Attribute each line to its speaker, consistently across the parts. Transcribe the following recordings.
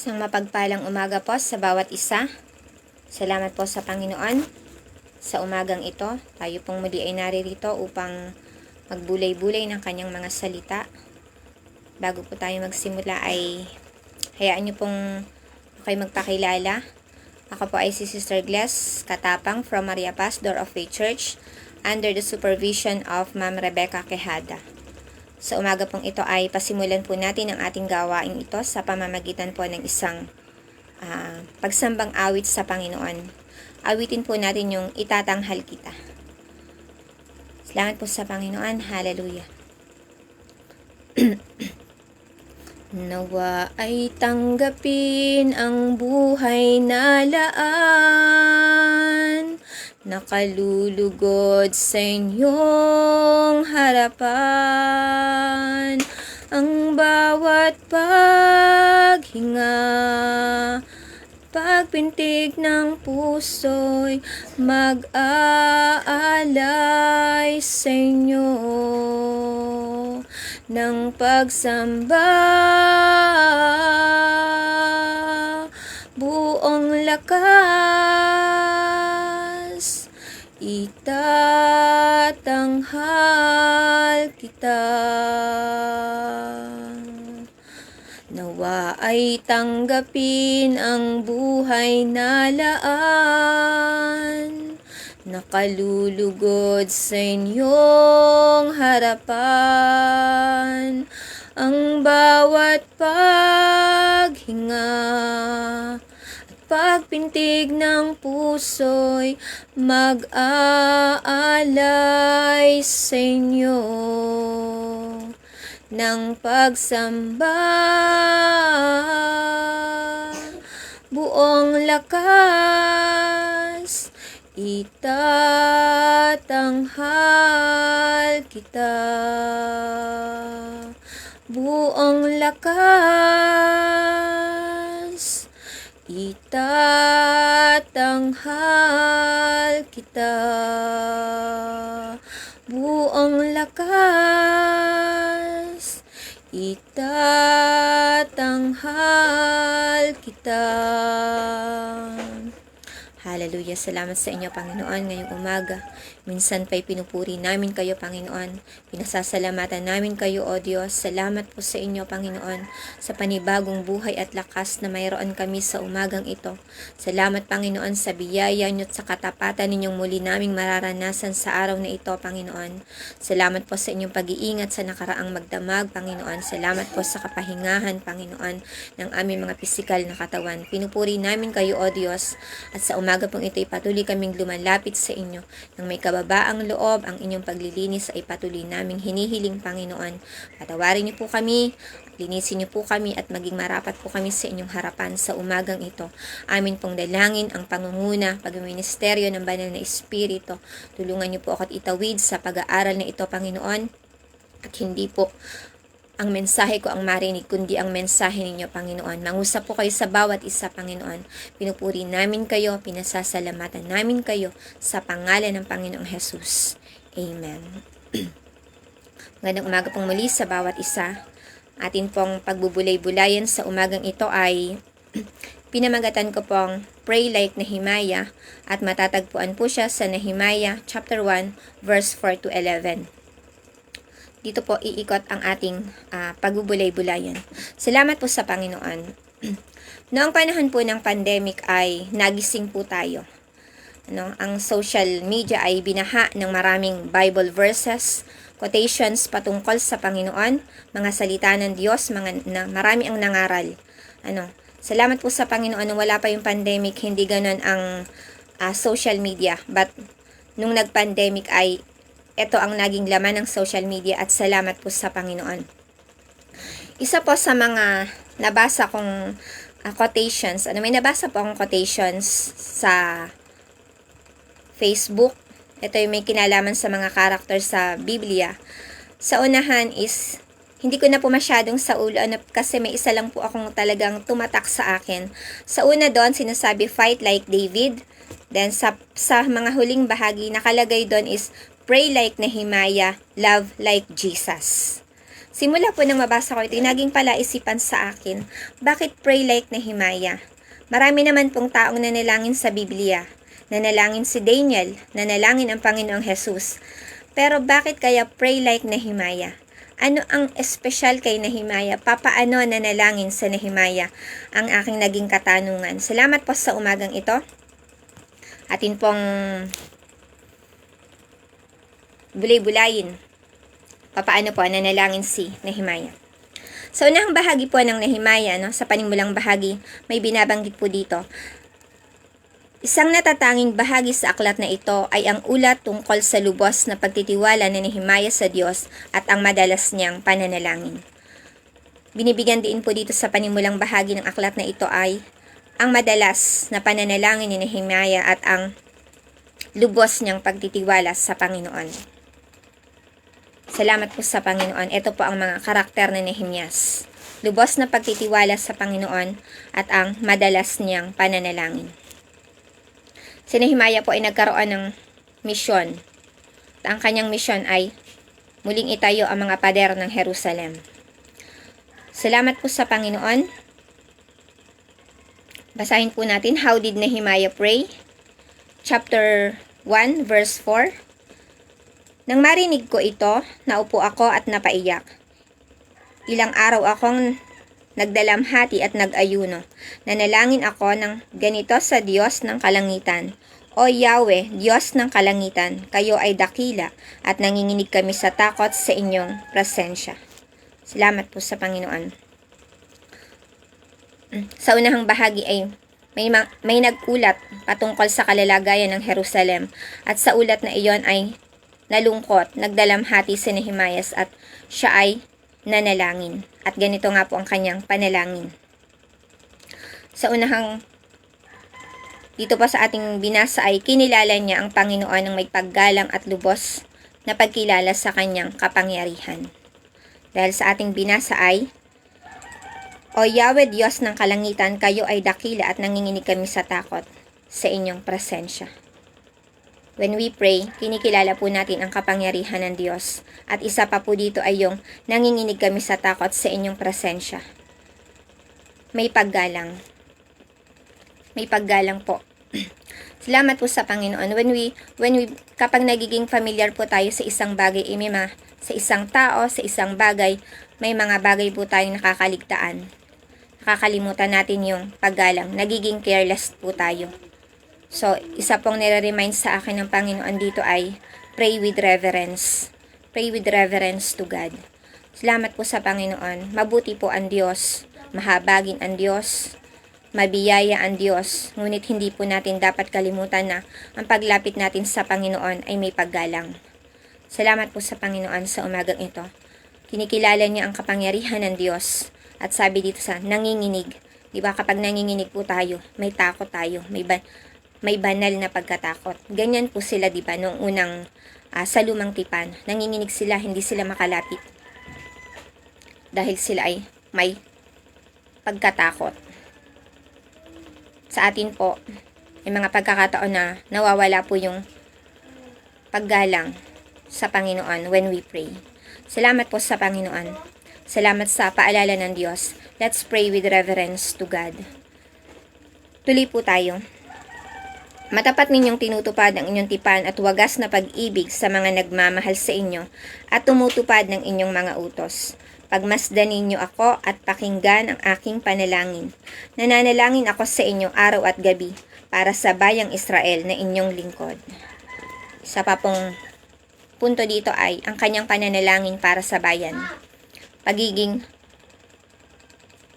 Speaker 1: Isang mapagpalang umaga po sa bawat isa. Salamat po sa Panginoon. Sa umagang ito, tayo pong muli ay naririto upang magbulay-bulay ng kanyang mga salita. Bago po tayo magsimula ay hayaan niyo pong kayo magpakilala. Ako po ay si Sister Gles Katapang from Maria Paz Door of Faith Church under the supervision of Ma'am Rebecca Quejada. Sa umaga pong ito ay pasimulan po natin ang ating gawain ito sa pamamagitan po ng isang pagsambang awit sa Panginoon. Awitin po natin yung Itatanghal Kita. Salamat po sa Panginoon. Hallelujah. Nawa ay tanggapin ang buhay na laan, nakalulugod sa inyong harapan. Ang bawat paghinga, pagpintig ng puso'y mag-aalay sa inyo ng pagsamba. Buong lakas, itatanghal kita. Nawa ay tanggapin ang buhay na laan, nakalulugod sa inyong harapan. Ang bawat paghinga at pagpintig ng puso'y mag-aalay sa inyo ng pagsamba. Buong lakas, itatanghal kita. Buong lakas, itatanghal kita. Buong lakas, itatanghal kita. Hallelujah. Salamat sa inyo, Panginoon, ngayong umaga. Minsan pa'y pinupuri namin kayo, Panginoon. Pinasasalamatan namin kayo, O Diyos. Salamat po sa inyo, Panginoon, sa panibagong buhay at lakas na mayroon kami sa umagang ito. Salamat, Panginoon, sa biyaya niyo at sa katapatan ninyong muli naming mararanasan sa araw na ito, Panginoon. Salamat po sa inyong pag-iingat sa nakaraang magdamag, Panginoon. Salamat po sa kapahingahan, Panginoon, ng aming mga pisikal na katawan. Pinupuri namin kayo, O Diyos, at sa umaga pong ito, patuloy kaming lumalapit sa inyo ng may kababaang loob. Ang inyong paglilinis ay patuloy naming hinihiling, Panginoon. Patawarin niyo po kami, linisin niyo po kami at maging marapat po kami sa inyong harapan sa umagang ito. Amin pong dalangin ang pangunguna, pagministeryo ng Banal na Espiritu. Tulungan niyo po ako at itawid sa pag-aaral na ito, Panginoon. At hindi po ang mensahe ko ang marinig, kundi ang mensahe ninyo, Panginoon. Mangusap po kayo sa bawat isa, Panginoon. Pinupuri namin kayo, pinasasalamatan namin kayo sa pangalan ng Panginoong Jesus. Amen. Magandang umaga pong muli sa bawat isa. Atin pong pagbubulay-bulayan sa umagang ito ay pinamagatan ko pong Pray Like Nehemiah at matatagpuan po siya sa Nehemiah chapter 1 verse 4 to 11. Dito po iikot ang ating pagbubulay-bulayan. Salamat po sa Panginoon. Noong panahon po ng pandemic ay nagising po tayo. Ang social media ay binaha ng maraming Bible verses, quotations patungkol sa Panginoon, mga salita ng Diyos, marami ang nangaral. Salamat po sa Panginoon nung wala pa yung pandemic, hindi ganon ang social media. But nung nag-pandemic ay ito ang naging laman ng social media at salamat po sa Panginoon. Isa po sa mga nabasa kong quotations, may nabasa po akong quotations sa Facebook. Ito yung may kinalaman sa mga karakter sa Biblia. Sa unahan is, hindi ko na po masyadong sa ulo kasi may isa lang po akong talagang tumatak sa akin. Sa una doon, sinasabi, fight like David. Then sa mga huling bahagi, nakalagay doon is, pray like Nehemiah, love like Jesus. Simula po nang mabasa ko ito, naging palaisipan sa akin, bakit pray like Nehemiah? Marami naman pong taong nanalangin sa Biblia. Nanalangin si Daniel, nanalangin ang Panginoong Jesus. Pero bakit kaya pray like Nehemiah? Ano ang espesyal kay Nehemiah? Papaano nanalangin sa Nehemiah? Ang aking naging katanungan. Salamat po sa umagang ito. Atin pong bulay-bulayin. Papaano po nanalangin si Nehemiah? Sa unang bahagi po ng Nehemiah, sa panimulang bahagi, may binabanggit po dito. Isang natatanging bahagi sa aklat na ito ay ang ulat tungkol sa lubos na pagtitiwala ni Nehemiah sa Diyos at ang madalas niyang pananalangin. Binibigyan din po dito sa panimulang bahagi ng aklat na ito ay ang madalas na pananalangin ni Nehemiah at ang lubos niyang pagtitiwala sa Panginoon. Salamat po sa Panginoon. Ito po ang mga karakter ni Nehemias. Lubos na pagtitiwala sa Panginoon at ang madalas niyang pananalangin. Si Nehemiah po ay nagkaroon ng misyon. At ang kanyang misyon ay muling itayo ang mga pader ng Jerusalem. Salamat po sa Panginoon. Basahin po natin, how did Nehemiah pray? Chapter 1, verse 4. Nang marinig ko ito, naupo ako at napaiyak. Ilang araw akong nagdalamhati at nag-ayuno. Nanalangin ako ng ganito sa Diyos ng kalangitan. O Yahweh, Diyos ng kalangitan, kayo ay dakila at nanginginig kami sa takot sa inyong presensya. Salamat po sa Panginoon. Sa unahang bahagi ay may nag-ulat patungkol sa kalalagayan ng Jerusalem at sa ulat na iyon ay nalungkot, nagdalamhati si Nehemias at siya ay nanalangin. At ganito nga po ang kanyang panalangin. Sa unahang, dito pa sa ating binasa ay kinilala niya ang Panginoon ng may paggalang at lubos na pagkilala sa kanyang kapangyarihan. Dahil sa ating binasa ay, O Yahweh Diyos ng kalangitan, kayo ay dakila at nanginginig kami sa takot sa inyong presensya. When we pray, kinikilala po natin ang kapangyarihan ng Diyos. At isa pa po dito ay yung nanginginig kami sa takot sa inyong presensya. May paggalang. May paggalang po. Salamat po sa Panginoon. Kapag nagiging familiar po tayo sa isang bagay, sa isang tao, sa isang bagay, may mga bagay po tayong nakakaligtaan. Nakakalimutan natin yung paggalang. Nagiging careless po tayo. So, isa pong nire-remind sa akin ng Panginoon dito ay pray with reverence. Pray with reverence to God. Salamat po sa Panginoon. Mabuti po ang Diyos. Mahabagin ang Diyos. Mabiyaya ang Diyos. Ngunit hindi po natin dapat kalimutan na ang paglapit natin sa Panginoon ay may paggalang. Salamat po sa Panginoon sa umagang ito. Kinikilala niya ang kapangyarihan ng Diyos. At sabi dito sa nanginginig. Diba kapag nanginginig po tayo, may takot tayo. May banal na pagkatakot. Ganyan po sila, di ba, noong unang sa lumang tipan. Nanginginig sila, hindi sila makalapit. Dahil sila ay may pagkatakot. Sa atin po, may mga pagkakataon na nawawala po yung paggalang sa Panginoon when we pray. Salamat po sa Panginoon. Salamat sa paalala ng Diyos. Let's pray with reverence to God. Tuloy po tayo. Matapat ninyong tinutupad ang inyong tipan at wagas na pag-ibig sa mga nagmamahal sa inyo at tumutupad ng inyong mga utos. Pagmasdan ninyo ako at pakinggan ang aking panalangin. Nananalangin ako sa inyo araw at gabi para sa bayang Israel na inyong lingkod. Isa pa pong punto dito ay ang kanyang pananalangin para sa bayan. Pagiging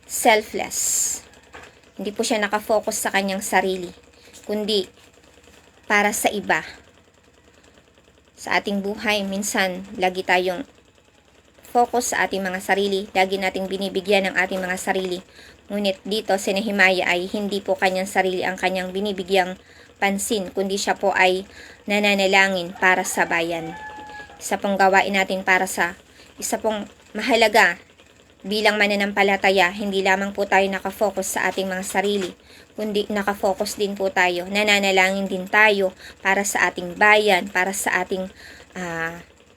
Speaker 1: selfless. Hindi po siya nakafocus sa kanyang sarili, kundi para sa iba. Sa ating buhay, minsan lagi tayong focus sa ating mga sarili, lagi nating binibigyan ng ating mga sarili. Ngunit dito si Nehemiah ay hindi po kanyang sarili ang kanyang binibigyang pansin, kundi siya po ay nananalangin para sa bayan. Isa pong gawain natin isa pong mahalaga bilang mananampalataya, hindi lamang po tayo nakafocus sa ating mga sarili, kundi nakafocus din po tayo, nananalangin din tayo para sa ating bayan, para sa ating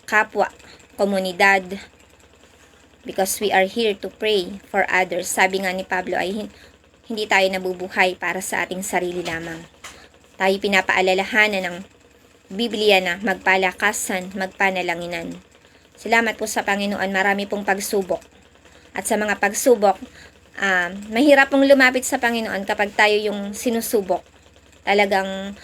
Speaker 1: kapwa, komunidad, because we are here to pray for others. Sabi nga ni Pablo ay hindi tayo nabubuhay para sa ating sarili lamang. Tayo pinapaalalahanan ng Biblia na magpalakasan, magpanalanginan. Salamat po sa Panginoon, marami pong pagsubok. At sa mga pagsubok, mahirap pong lumapit sa Panginoon kapag tayo yung sinusubok. Talagang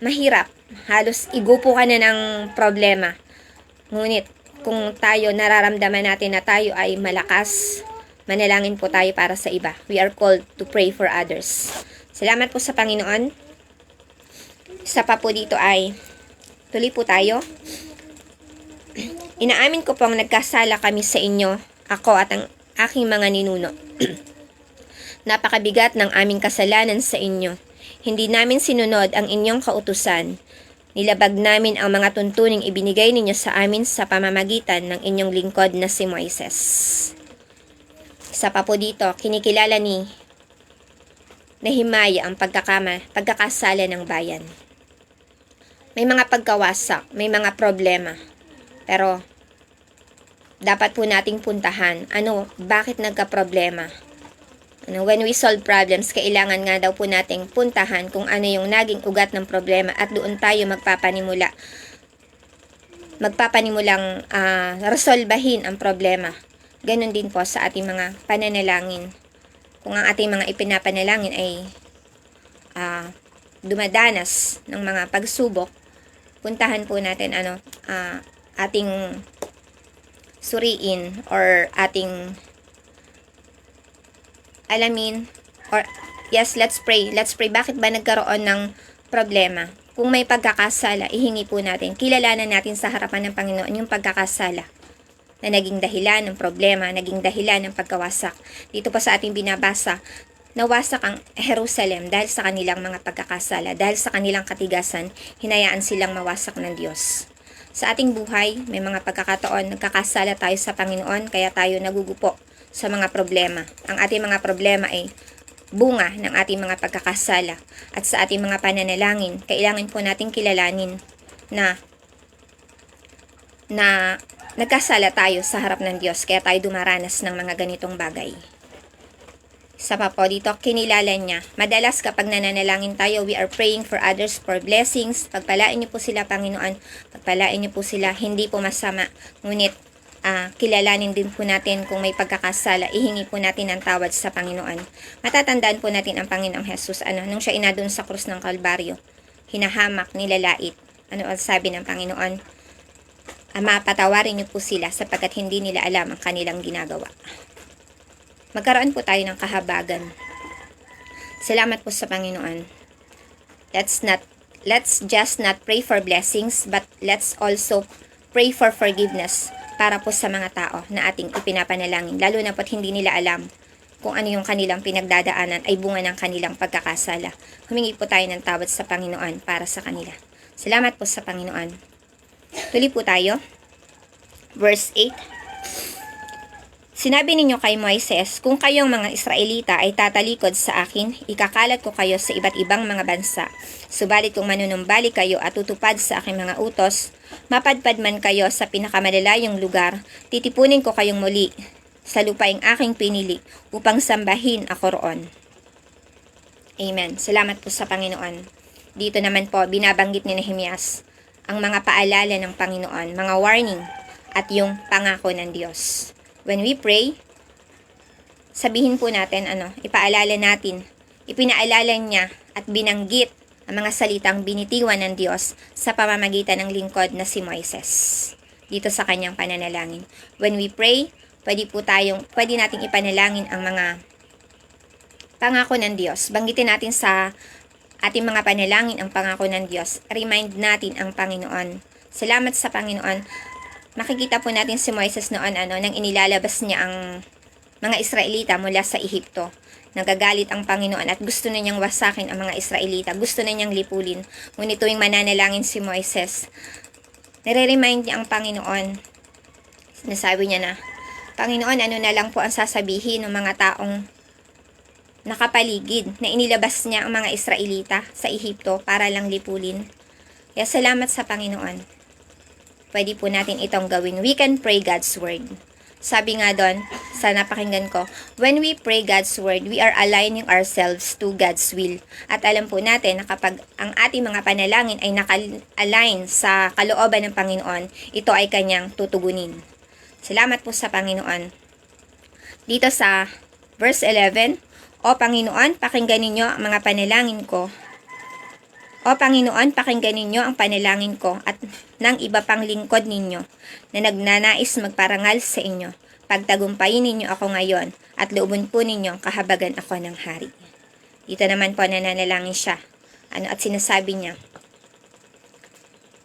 Speaker 1: mahirap. Halos igupo ka na ng problema. Ngunit kung tayo nararamdaman natin na tayo ay malakas, manalangin po tayo para sa iba. We are called to pray for others. Salamat po sa Panginoon. Isa pa po dito ay, tuloy po tayo. Inaamin ko pong nagkasala kami sa inyo, ako at ang aking mga ninuno. Napakabigat ng aming kasalanan sa inyo. Hindi namin sinunod ang inyong kautusan. Nilabag namin ang mga tuntuning ibinigay ninyo sa amin sa pamamagitan ng inyong lingkod na si Moises. Isa pa po dito, kinikilala ni Nehemiah ang pagkakasala ng bayan. May mga pagkawasak, may mga problema. Pero, dapat po nating puntahan, bakit nagka-problema? When we solve problems, kailangan nga daw po nating puntahan kung ano yung naging ugat ng problema at doon tayo magpapanimulang resolbahin ang problema. Ganon din po sa ating mga pananalangin. Kung ang ating mga ipinapanalangin ay dumadanas ng mga pagsubok, puntahan po natin ating suriin or ating alamin, or yes, let's pray. Let's pray. Bakit ba nagkaroon ng problema? Kung may pagkakasala, ihingi po natin. Kilalanan natin sa harapan ng Panginoon yung pagkakasala na naging dahilan ng problema, naging dahilan ng pagkawasak. Dito pa sa ating binabasa, nawasak ang Jerusalem dahil sa kanilang mga pagkakasala, dahil sa kanilang katigasan, hinayaan silang mawasak ng Diyos. Sa ating buhay, may mga pagkakataon, nagkakasala tayo sa Panginoon, kaya tayo nagugupo sa mga problema. Ang ating mga problema ay bunga ng ating mga pagkakasala. At sa ating mga pananalangin, kailangan po nating kilalanin na nagkasala tayo sa harap ng Diyos, kaya tayo dumaranas ng mga ganitong bagay. Sa pa po dito, kinilala niya. Madalas kapag nananalangin tayo, we are praying for others for blessings. Pagpalain niyo po sila, Panginoon. Pagpalain niyo po sila, hindi po masama. Ngunit, kilalanin din po natin kung may pagkakasala, ihingi po natin ang tawad sa Panginoon. Matatandaan po natin ang Panginoong Jesus, nung siya inadun sa krus ng Kalbaryo, hinahamak, nilalait. Ano ang sabi ng Panginoon? Ama, patawarin niyo po sila sapagkat hindi nila alam ang kanilang ginagawa. Magkaroon po tayo ng kahabagan. Salamat po sa Panginoon. Let's just not pray for blessings, but let's also pray for forgiveness para po sa mga tao na ating ipinapanalangin. Lalo na po't hindi nila alam kung ano yung kanilang pinagdadaanan ay bunga ng kanilang pagkakasala. Humingi po tayo ng tawad sa Panginoon para sa kanila. Salamat po sa Panginoon. Tuloy po tayo. Verse 8. Sinabi ninyo kay Moises, kung kayong mga Israelita ay tatalikod sa akin, ikakalat ko kayo sa iba't ibang mga bansa. Subalit kung manunumbalik kayo at tutupad sa aking mga utos, mapadpad man kayo sa pinakamalalayong lugar, titipunin ko kayong muli sa lupaing aking pinili upang sambahin ako roon. Amen. Salamat po sa Panginoon. Dito naman po, binabanggit ni Nehemias ang mga paalala ng Panginoon, mga warning at yung pangako ng Diyos. When we pray, sabihin po natin, ipaalala natin, ipinaalala niya at binanggit ang mga salitang binitiwan ng Diyos sa pamamagitan ng lingkod na si Moises dito sa kanyang pananalangin. When we pray, pwede nating ipanalangin ang mga pangako ng Diyos. Banggitin natin sa ating mga panalangin ang pangako ng Diyos. Remind natin ang Panginoon. Salamat sa Panginoon. Makikita po natin si Moises noon nang inilalabas niya ang mga Israelita mula sa Ehipto. Nagagalit ang Panginoon at gusto na niyang wasakin ang mga Israelita. Gusto na niyang lipulin. Ngunit tuwing mananalangin si Moises, nire-remind niya ang Panginoon. Sinasabi niya na, Panginoon, ano na lang po ang sasabihin ng mga taong nakapaligid na inilabas niya ang mga Israelita sa Ehipto para lang lipulin. Kaya salamat sa Panginoon. pwede po natin itong gawin. We can pray God's Word. Sabi nga doon, sa napakinggan ko, when we pray God's Word, we are aligning ourselves to God's will. At alam po natin na kapag ang ating mga panalangin ay naka-align sa kalooban ng Panginoon, ito ay kanyang tutugunin. Salamat po sa Panginoon. Dito sa verse 11, O Panginoon, pakinggan ninyo ang mga panalangin ko. O Panginoon, pakinggan ninyo ang panalangin ko at ng iba pang lingkod ninyo na nagnanais magparangal sa inyo. Pagtagumpayin ninyo ako ngayon at loobon po ninyo kahabagan ako ng hari. Dito naman po nananalangin siya. At sinasabi niya,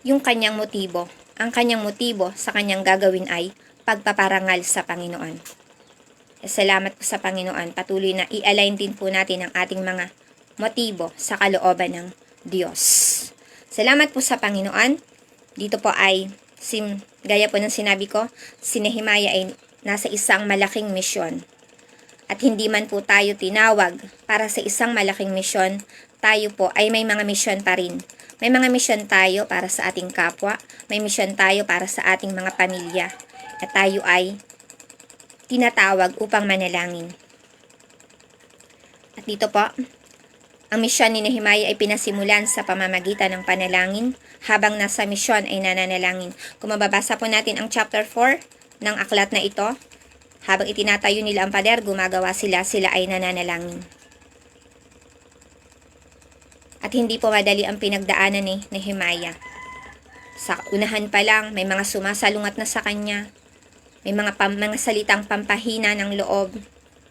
Speaker 1: yung kanyang motibo, ang kanyang motibo sa kanyang gagawin ay pagpaparangal sa Panginoon. Salamat po sa Panginoon. Patuloy na i-align din po natin ang ating mga motibo sa kalooban ng Diyos. Salamat po sa Panginoon. Dito po ay, gaya po ng sinabi ko, si Nehemiah ay nasa isang malaking misyon. At hindi man po tayo tinawag para sa isang malaking misyon, tayo po ay may mga misyon pa rin. May mga misyon tayo para sa ating kapwa, may misyon tayo para sa ating mga pamilya. At tayo ay tinatawag upang manalangin. At dito po, ang misyon ni Nehemiah ay pinasimulan sa pamamagitan ng panalangin habang nasa misyon ay nananalangin. Kung mababasa po natin ang chapter 4 ng aklat na ito, habang itinatayo nila ang pader, gumagawa sila ay nananalangin. At hindi po madali ang pinagdaanan ni Nehemiah. Sa unahan pa lang, may mga sumasalungat na sa kanya, may mga salitang pampahina ng loob,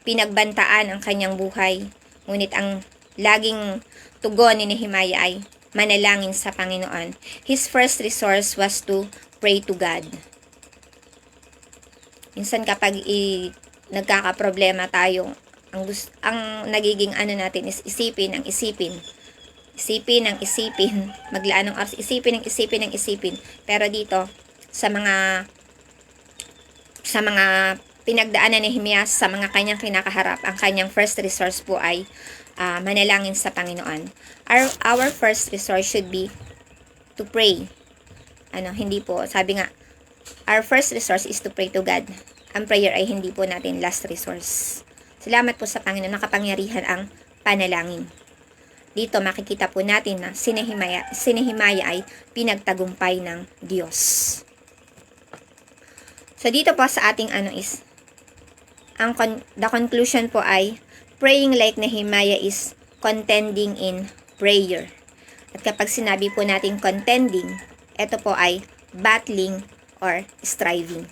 Speaker 1: pinagbantaan ang kanyang buhay, ngunit ang laging tugon ni Nehemiah ay manalangin sa Panginoon. His first resource was to pray to God. Minsan kapag nagkakaproblema tayo, ang nagiging natin is isipin. Isipin, maglaan ng oras, isipin. Pero dito, sa mga pinagdaanan ni Nehemiah, sa mga kanyang kinakaharap, ang kanyang first resource po ay manalangin sa Panginoon. Our first resource should be to pray. Hindi po, sabi nga, our first resource is to pray to God. Ang prayer ay hindi po natin last resource. Salamat po sa Panginoon, nakapangyarihan ang panalangin. Dito makikita po natin na si Nehemiah ay pinagtagumpay ng Diyos. So dito po sa ating the conclusion po ay, praying like Nehemiah is contending in prayer. At kapag sinabi po natin contending, ito po ay battling or striving.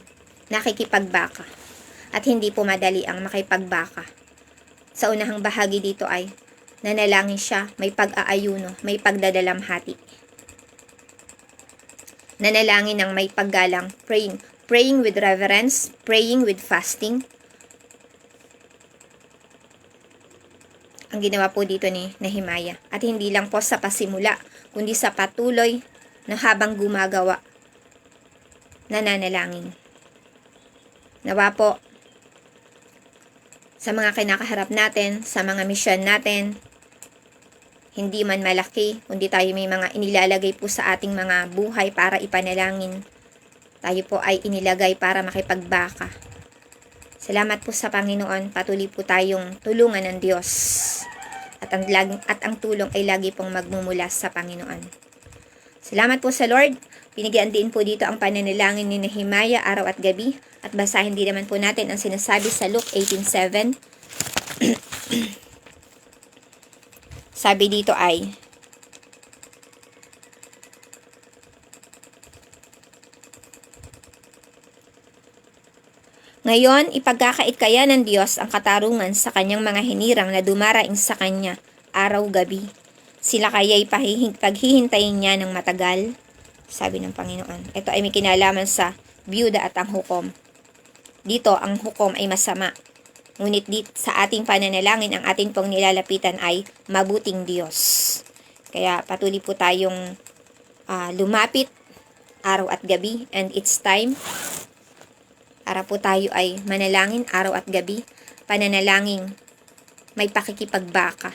Speaker 1: Nakikipagbaka. At hindi po madali ang makipagbaka. Sa unahang bahagi dito ay nanalangin siya, may pag-aayuno, may pagdadalamhati. Nanalangin ng may paggalang, praying with reverence, praying with fasting. Ang ginawa po dito ni Nehemiah. At hindi lang po sa pasimula, kundi sa patuloy na habang gumagawa, nananalangin. Nawa po, sa mga kinakaharap natin, sa mga misyon natin, hindi man malaki, kundi tayo may mga inilalagay po sa ating mga buhay para ipanalangin. Tayo po ay inilagay para makipagbaka. Salamat po sa Panginoon, patuloy po tayong tulungan ng Diyos. At ang tulong ay lagi pong magmumula sa Panginoon. Salamat po sa Lord. Binigyan din po dito ang pananalangin ni Nehemiah araw at gabi. At basahin din naman po natin ang sinasabi sa Luke 18:7. Sabi dito ay, ngayon, ipagkakait kaya ng Diyos ang katarungan sa kanyang mga hinirang na dumaraing sa kanya araw-gabi. Sila kaya'y paghihintayin niya ng matagal, sabi ng Panginoon. Ito ay may kinalaman sa byuda at ang hukom. Dito, ang hukom ay masama. Ngunit sa ating pananalangin, ang ating pong nilalapitan ay mabuting Diyos. Kaya patuloy po tayong lumapit araw at gabi, and it's time para po tayo ay manalangin araw at gabi, pananalangin may pakikipagbaka.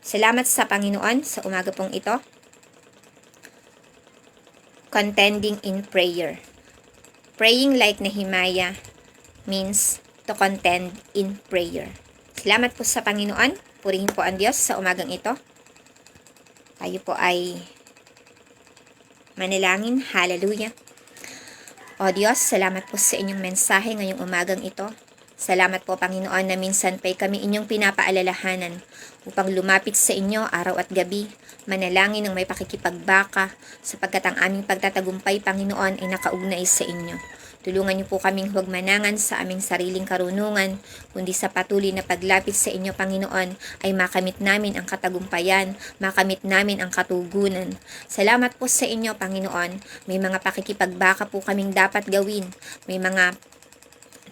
Speaker 1: Salamat sa Panginoon sa umaga pong ito. contending in prayer. Praying like Nehemiah means to contend in prayer. Salamat po sa Panginoon. Purihin po ang Diyos sa umagang ito. Tayo po ay manalangin. Hallelujah. O Diyos, salamat po sa inyong mensahe ngayong umagang ito. Salamat po, Panginoon, na minsan pa'y kami inyong pinapaalalahanan upang lumapit sa inyo araw at gabi, manalangin ng may pakikipagbaka, sapagkat ang aming pagtatagumpay, Panginoon, ay nakaugnay sa inyo. Tulungan niyo po kaming huwag manangan sa aming sariling karunungan, kundi sa patuloy na paglapit sa inyo, Panginoon, ay makamit namin ang katagumpayan, makamit namin ang katugunan. Salamat po sa inyo, Panginoon. May mga pakikipagbaka po kaming dapat gawin. May mga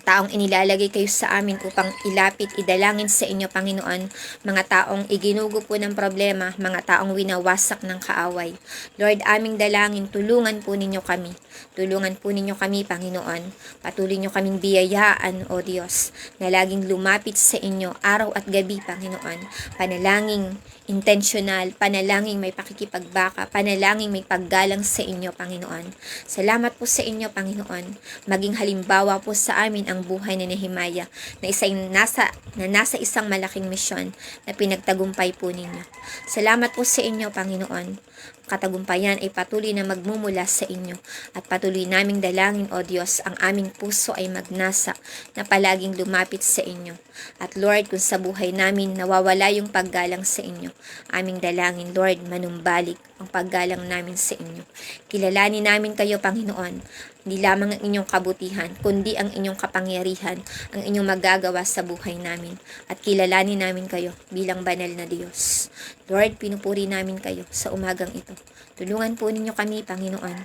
Speaker 1: taong inilalagay kayo sa amin upang ilapit, idalangin sa inyo, Panginoon, mga taong iginugo po ng problema, mga taong winawasak ng kaaway. Lord, aming dalangin, tulungan po ninyo kami. Tulungan po ninyo kami, Panginoon. Patuloy nyo kaming biyayaan, O Diyos, na laging lumapit sa inyo araw at gabi, Panginoon. Panalangin intentional, panalangin may pakikipagbaka, panalangin may paggalang sa inyo, Panginoon. Salamat po sa inyo, Panginoon. Maging halimbawa po sa amin ang buhay ni Nehemiah na nasa isang malaking misyon na pinagtagumpay po ninyo. Salamat po sa inyo, Panginoon. Katagumpayan ay patuloy na magmumula sa inyo at patuloy naming dalangin, O Diyos, ang aming puso ay magnasa na palaging lumapit sa inyo. At Lord, kung sa buhay namin nawawala yung paggalang sa inyo, aming dalangin, Lord, manumbalik ang paggalang namin sa inyo. Kilalanin namin kayo, Panginoon, hindi lamang ang inyong kabutihan, kundi ang inyong kapangyarihan, ang inyong magagawa sa buhay namin. At kilalanin namin kayo bilang banal na Diyos. Lord, pinupuri namin kayo sa umagang ito. Tulungan po ninyo kami, Panginoon.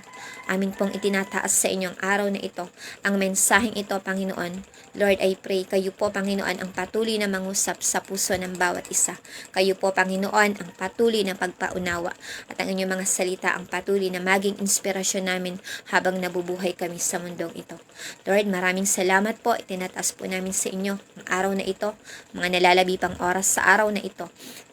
Speaker 1: Amin pong itinataas sa inyong araw na ito, ang mensaheng ito, Panginoon. Lord, I pray, kayo po, Panginoon, ang patuloy na mangusap sa puso ng bawat isa. Kayo po, Panginoon, ang patuloy na pagpaunawa. At ang inyong mga salita ang patuloy na maging inspirasyon namin habang nabubuhay kami sa mundong ito. Lord, maraming salamat po. Itinataas po namin sa inyo ang araw na ito, mga nalalabi pang oras sa araw na ito.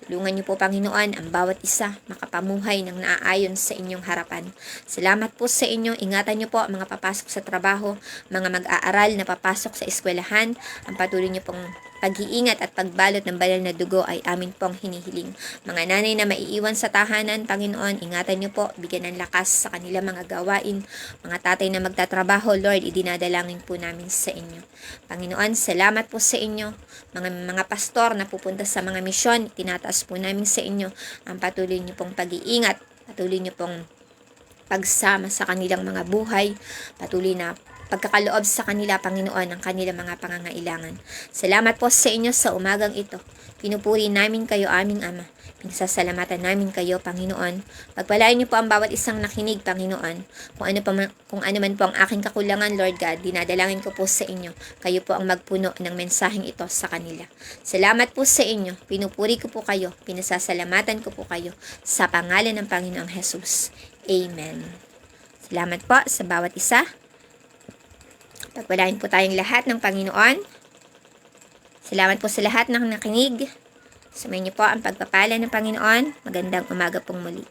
Speaker 1: Tulungan niyo po, Panginoon, ang bawat isa makapamuhay ng naaayon sa inyong harapan. Salamat po sa inyo. Ingatan niyo po ang mga papasok sa trabaho, mga mag-aaral na papasok sa eskwelahan. Ang patuloy niyo pong pag-iingat at pagbalot ng banal na dugo ay amin pong hinihiling. Mga nanay na maiiwan sa tahanan, Panginoon, ingatan niyo po, bigyan ng lakas sa kanilang mga gawain. Mga tatay na magtatrabaho, Lord, idinadalangin po namin sa inyo. Panginoon, salamat po sa inyo. Mga pastor na pupunta sa mga misyon, tinataas po namin sa inyo ang patuloy niyo pong pag-iingat, patuloy niyo pong pagsama sa kanilang mga buhay, patuloy na pagkakaloob sa kanila, Panginoon, ang kanilang mga pangangailangan. Salamat po sa inyo sa umagang ito. Pinupuri namin kayo, aming Ama. Pinasasalamatan namin kayo, Panginoon. Pagpalain niyo po ang bawat isang nakinig, Panginoon. Kung ano man po ang aking kakulangan, Lord God, dinadalangin ko po sa inyo. Kayo po ang magpuno ng mensaheng ito sa kanila. Salamat po sa inyo. Pinupuri ko po kayo. Pinasasalamatan ko po kayo sa pangalan ng Panginoong Jesus. Amen. Salamat po sa bawat isa. Pagpalain po tayong lahat ng Panginoon. Salamat po sa lahat ng nakinig. Sumayin niyo po ang pagpapala ng Panginoon. Magandang umaga pong muli.